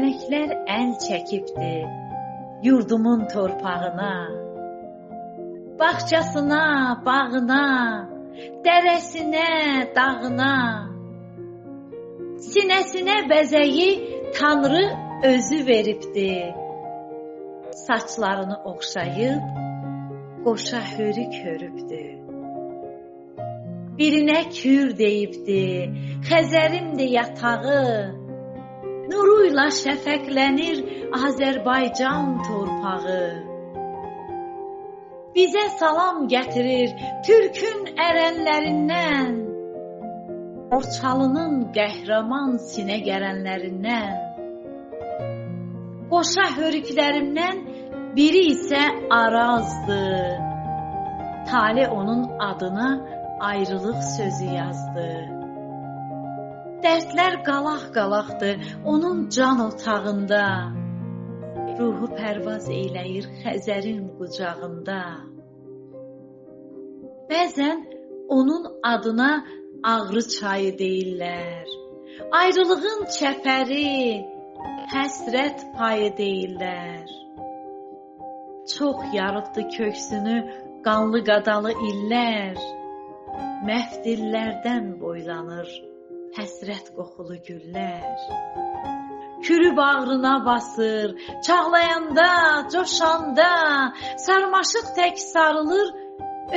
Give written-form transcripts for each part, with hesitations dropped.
Mələklər əl çəkibdi yurdumun torpağına. Bağçasına, bağına, dərəsinə, dağına. Sinəsinə bəzəyi Tanrı özü veribdi. Saçlarını oxşayıb qoşa hörük hörübdü. Birinə kür deyibdi, Xəzərimdir yatağı. Nuruyla şəfəqlənir Azərbaycan torpağı. Bizə salam gətirir Türkün ərənlərindən, Borçalının qəhrəman sinə gərənlərindən. Qoşa hörüklərimdən biri isə Arazdır. Tale onun adına ayrılıq sözü yazdı. Dərdlər qalaq-qalaqdır onun can otağında. Ruhu pərvaz eyləyir Xəzərin qucağında. Bəzən onun adına Ağrı çayı deyirlər. Ayrılığın çəpəri, həsrət payı deyirlər. Çox yarıqdı köksünü qanlı qadalı illər. Məftillərdən boylanır həsrət qoxulu güllər. Kürü bağrına basır, çağlayanda, coşanda, sarmaşıq tək sarılır,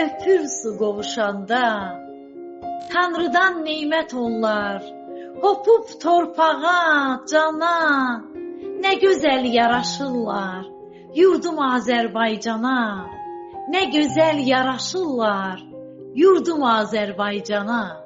öpür su qovuşanda. Tanrıdan neymət onlar, hopub torpağa, cana, nə gözəl yaraşırlar yurdum Azərbaycana. Nə gözəl yaraşırlar yurdum Azərbaycana.